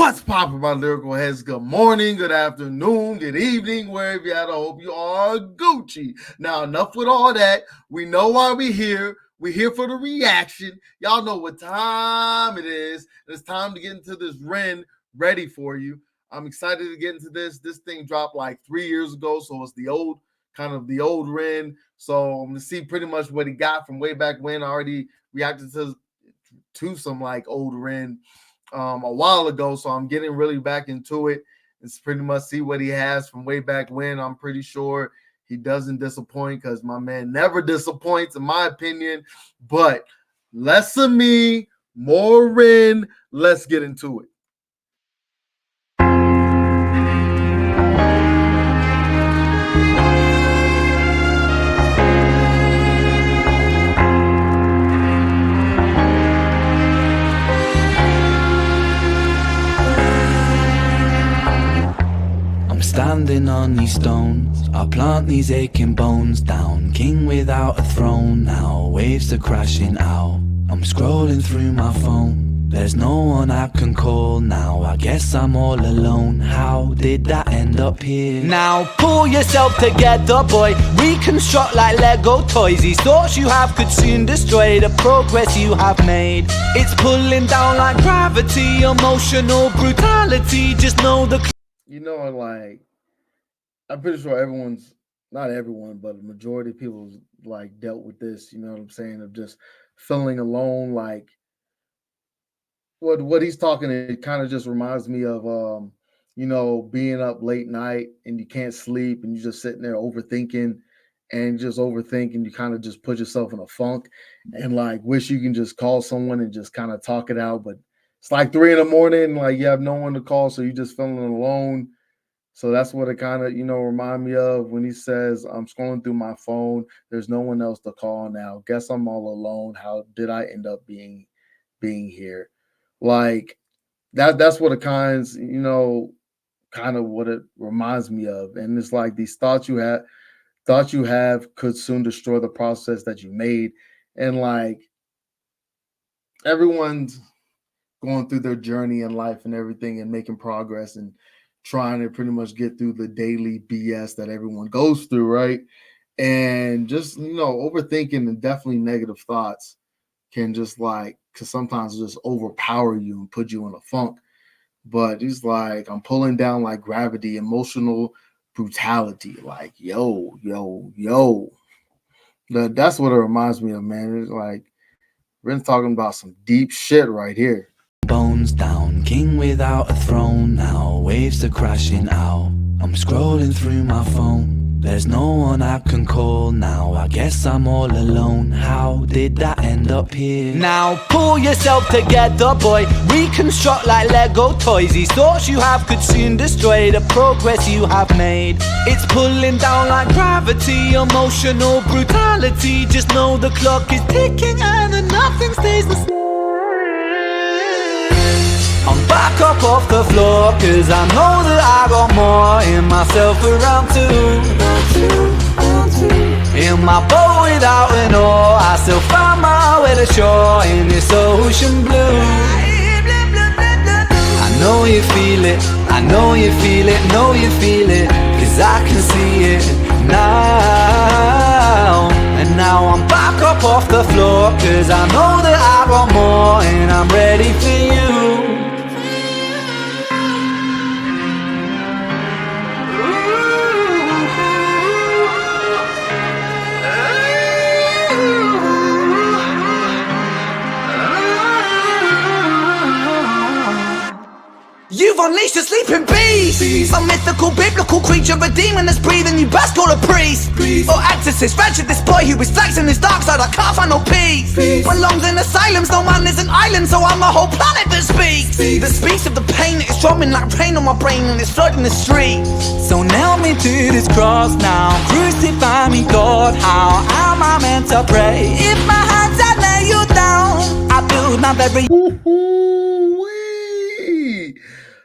What's poppin', my lyrical heads? Good morning, good afternoon, good evening, wherever you're at. I hope you are Gucci. Now, enough with all that. We know why we're here. We're here for the reaction. Y'all know what time it is. It's time to get into this Ren ready for you. I'm excited to get into this. This thing dropped like 3 years ago, so it's the old Ren. So I'm gonna see pretty much what he got from way back when. I already reacted to some like old Ren a while ago, so I'm getting really back into it. It's pretty much see what he has from way back when. I'm pretty sure he doesn't disappoint because my man never disappoints, in my opinion. But less of me, more Ren. Let's get into it. Standing on these stones, I plant these aching bones down. King without a throne now, waves are crashing out. I'm scrolling through my phone, there's no one I can call now. I guess I'm all alone, how did that end up here? Now pull yourself together, boy, reconstruct like Lego toys. These thoughts you have could soon destroy the progress you have made. It's pulling down like gravity, emotional brutality. Just know the like I'm pretty sure not everyone, but the majority of people like dealt with this, you know what I'm saying, of just feeling alone. Like what he's talking, it kind of just reminds me of being up late night and you can't sleep and you're just sitting there overthinking and you kind of just put yourself in a funk and like wish you can just call someone and just kind of talk it out. But it's like 3 a.m, like you have no one to call, so you're just feeling alone. So that's what it kind of, remind me of when he says, I'm scrolling through my phone. There's no one else to call now. Guess I'm all alone. How did I end up being here? Like that's what it kind of what it reminds me of. And it's like these thoughts you have could soon destroy the process that you made. And like everyone's going through their journey in life and everything and making progress and trying to pretty much get through the daily BS that everyone goes through, right? And just, overthinking and definitely negative thoughts can just like, because sometimes just overpower you and put you in a funk. But he's like, I'm pulling down like gravity, emotional brutality. Like, yo, yo, yo. That's what it reminds me of, man. It's like, we're talking about some deep shit right here. Bones down, king without a throne now, waves are crashing out. I'm scrolling through my phone, there's no one I can call now. I guess I'm all alone, how did that end up here? Now pull yourself together, boy, reconstruct like Lego toys. These thoughts you have could soon destroy the progress you have made. It's pulling down like gravity, emotional brutality. Just know the clock is ticking and that nothing stays the same. I'm back up off the floor, cause I know that I got more in myself around two. In my boat without an oar, I still find my way to shore in this ocean blue. I know you feel it, I know you feel it, know you feel it, cause I can see it now. And now I'm back up off the floor, cause I know that I got more and I'm ready for you. You've unleashed a sleeping beast, a mythical, biblical creature, a demon that's breathing. You best call a priest, or exorcist. Venture this boy who is flexing his dark side. I can't find no peace. Belongs in asylums, no man is an island, so I'm a whole planet that speaks. That speaks of the pain that is drumming like rain on my brain and it's flooding the streets. So nail me to this cross now, crucify me, God. How am I meant to pray if my hands I lay you down? I build my very.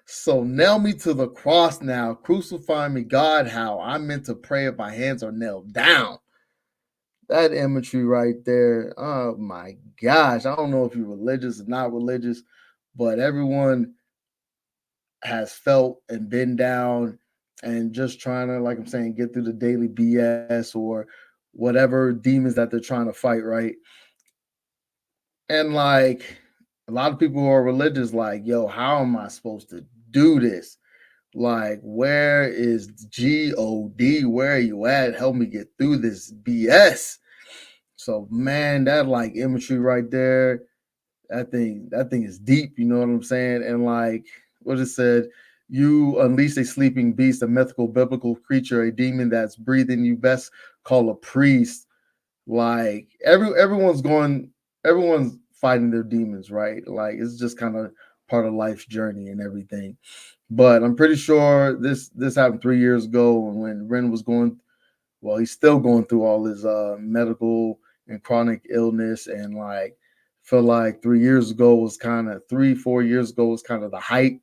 So nail me to the cross now, crucify me, God, how I'm meant to pray if my hands are nailed down. That imagery right there, oh my gosh. I don't know if you're religious or not religious, but everyone has felt and been down and just trying to, like I'm saying, get through the daily BS or whatever demons that they're trying to fight, right? And like a lot of people who are religious, like, yo, how am I supposed to do this? Like, where is God? Where are you at? Help me get through this BS. So, man, that like imagery right there, that thing is deep. You know what I'm saying? And like what it said, you unleash a sleeping beast, a mythical biblical creature, a demon that's breathing. You best call a priest. Like everyone's fighting their demons, right? Like it's just kind of part of life's journey and everything. But I'm pretty sure this happened 3 years ago when Ren was going. Well, he's still going through all his medical and chronic illness, and like feel like 3 years ago was kind of 3 4 years ago was kind of the height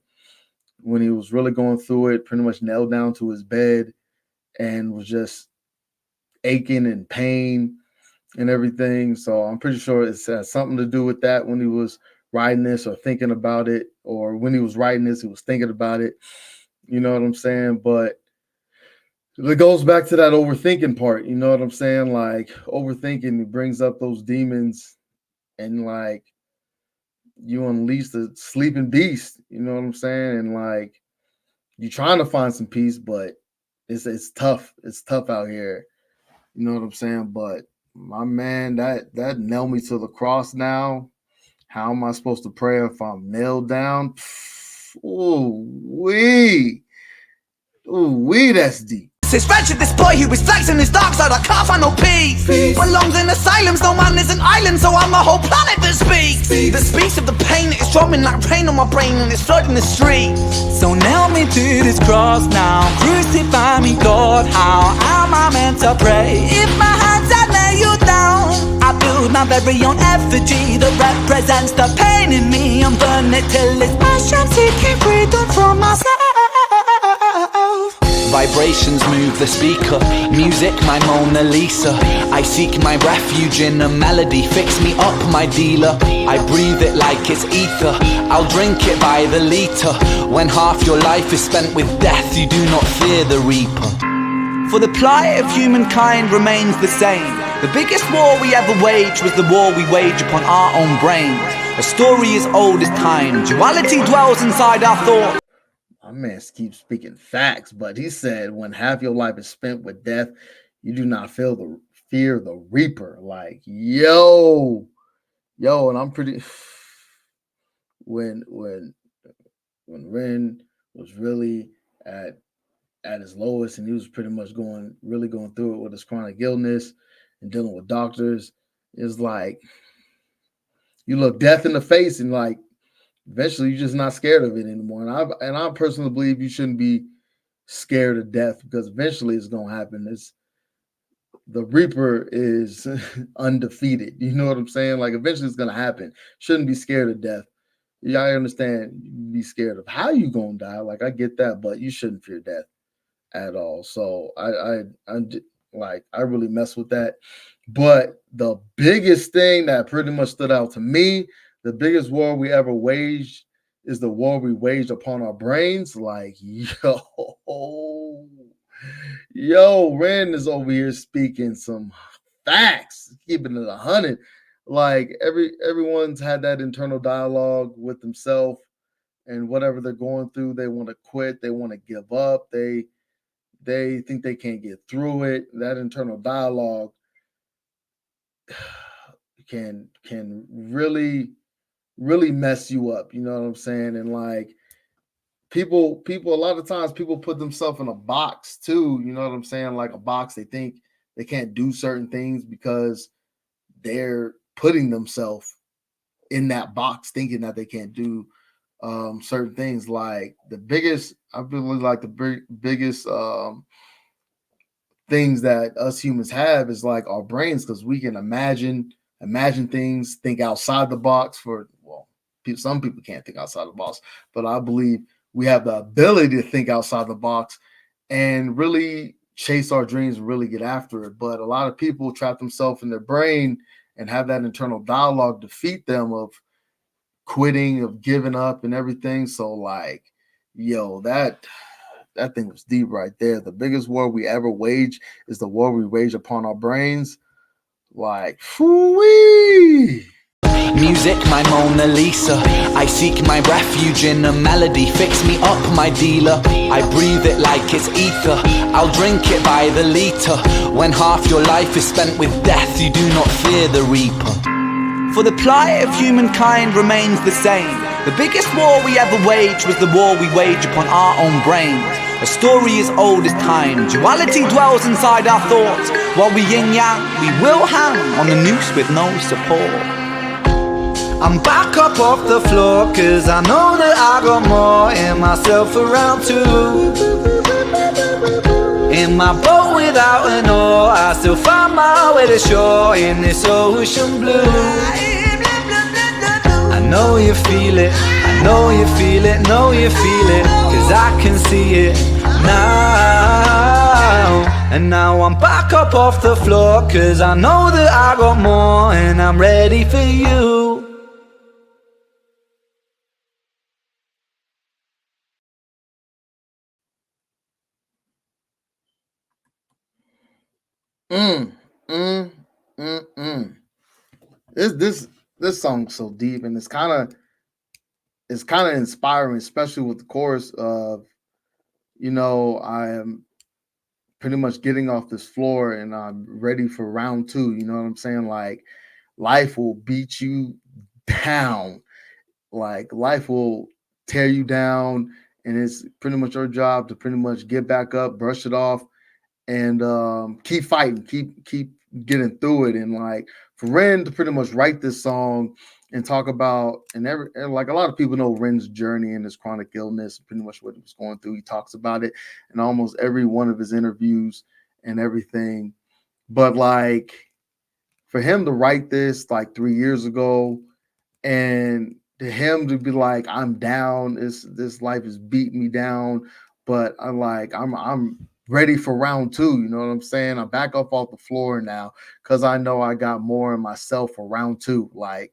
when he was really going through it. Pretty much nailed down to his bed and was just aching and pain and everything. So I'm pretty sure it has something to do with that when he was writing this or thinking about it, or when he was writing this, he was thinking about it. You know what I'm saying? But it goes back to that overthinking part. You know what I'm saying? Like overthinking, it brings up those demons, and like you unleash the sleeping beast. You know what I'm saying? And like you're trying to find some peace, but it's tough. It's tough out here. You know what I'm saying? But my man, that nailed me to the cross now. How am I supposed to pray if I'm nailed down? Ooh wee. Ooh wee, that's deep. It's wretched, this boy who is flexing his dark side. I can't find no peace. Belongs in asylums, no man is an island, so I'm a whole planet that speaks. That speaks of the pain that is drumming like rain on my brain and it's flooding the streets. So nail me to this cross now, crucify me, Lord. How am I meant to pray if my hands are lay you down? I build my very own effigy that represents the pain in me. I'm burning it till it's ash. I'm seeking freedom from myself. Vibrations move the speaker, music my Mona Lisa. I seek my refuge in a melody, fix me up my dealer. I breathe it like it's ether, I'll drink it by the litre. When half your life is spent with death, you do not fear the reaper. For the plight of humankind remains the same. The biggest war we ever waged was the war we wage upon our own brains. A story as old as time, duality dwells inside our thoughts. My man keeps speaking facts, but he said when half your life is spent with death, you do not fear the reaper. Like, yo, and I'm pretty when when when Ren was really at his lowest and he was pretty much going through it with his chronic illness and dealing with doctors, it's like you look death in the face and like eventually you're just not scared of it anymore. And I personally believe you shouldn't be scared of death because eventually it's gonna happen. It's the Reaper is undefeated. You know what I'm saying? Like eventually it's gonna happen. Shouldn't be scared of death. Yeah, I understand you be scared of how you gonna die. Like I get that, but you shouldn't fear death at all. So I really mess with that. But the biggest thing that pretty much stood out to me, the biggest war we ever waged is the war we waged upon our brains. Like, Ren is over here speaking some facts, keeping it 100. Like everyone's had that internal dialogue with themselves and whatever they're going through, they want to quit, they want to give up, they think they can't get through it. That internal dialogue can really mess you up. You know what I'm saying? And like people a lot of times people put themselves in a box too. You know what I'm saying? Like a box, they think they can't do certain things because they're putting themselves in that box, thinking that they can't do certain things. Like the biggest, I believe, like the biggest things that us humans have is like our brains because we can imagine things, think outside the box. For well, some people can't think outside the box, but I believe we have the ability to think outside the box and really chase our dreams and really get after it. But a lot of people trap themselves in their brain and have that internal dialogue defeat them of quitting, of giving up and everything. So like Yo, that thing was deep right there. The biggest war we ever wage is the war we wage upon our brains. Like, whoo-wee. Music, my Mona Lisa. I seek my refuge in a melody. Fix me up, my dealer. I breathe it like it's ether. I'll drink it by the liter. When half your life is spent with death, you do not fear the reaper. For the plight of humankind remains the same. The biggest war we ever waged was the war we wage upon our own brains. A story as old as time. Duality dwells inside our thoughts. While we yin-yang, we will hang on a noose with no support. I'm back up off the floor, cause I know that I got more in myself around two. In my boat without an oar, I still find my way to shore in this ocean blue. I know you feel it, I know you feel it, know you feel it, cause I can see it now. And now I'm back up off the floor, cause I know that I got more and I'm ready for you. Mm, mm, mm. This song's so deep, and it's kind of inspiring, especially with the chorus of, I am pretty much getting off this floor and I'm ready for round two. You know what I'm saying? Like, life will beat you down. Like, life will tear you down, and it's pretty much your job to pretty much get back up, brush it off, and keep fighting, keep getting through it. And like, for Ren to pretty much write this song and talk about, and like, a lot of people know Ren's journey and his chronic illness, pretty much what he was going through. He talks about it in almost every one of his interviews and everything. But like, for him to write this like 3 years ago, and to him to be like, I'm down, this life is beating me down, but I'm ready for round two. You know what I'm saying? I'm back up off the floor now because I know I got more in myself for round two. Like,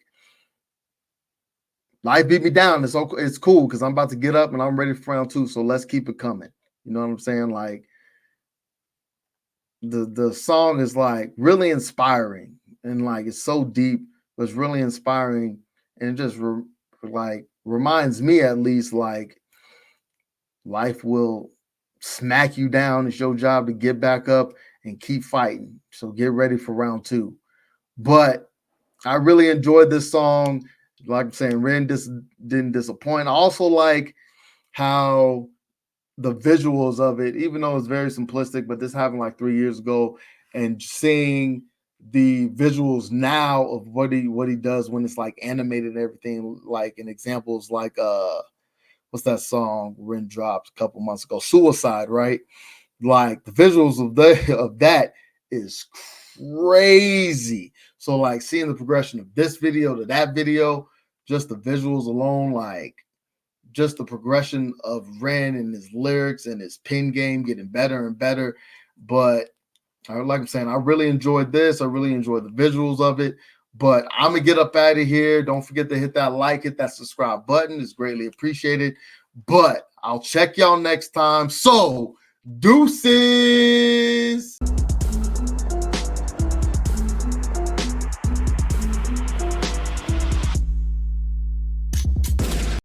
life beat me down. It's cool because I'm about to get up and I'm ready for round two. So let's keep it coming. You know what I'm saying? Like, the song is like really inspiring, and like, it's so deep, but it's really inspiring, and it just like reminds me, at least, like, life will smack you down. It's your job to get back up and keep fighting. So get ready for round two. But I really enjoyed this song. Like I'm saying, Ren didn't disappoint. I also like how the visuals of it, even though it's very simplistic, but this happened like 3 years ago, and seeing the visuals now of what he does when it's like animated and everything, like, in examples like what's that song Ren dropped a couple months ago, Suicide, right? Like, the visuals of that is crazy. So like, seeing the progression of this video to that video, just the visuals alone, like, just the progression of Ren and his lyrics and his pen game getting better and better. But like I'm saying, I really enjoyed this. I really enjoyed the visuals of it. But I'm gonna get up out of here. Don't forget to hit that like, hit that subscribe button. It's greatly appreciated. But I'll check y'all next time. So, deuces.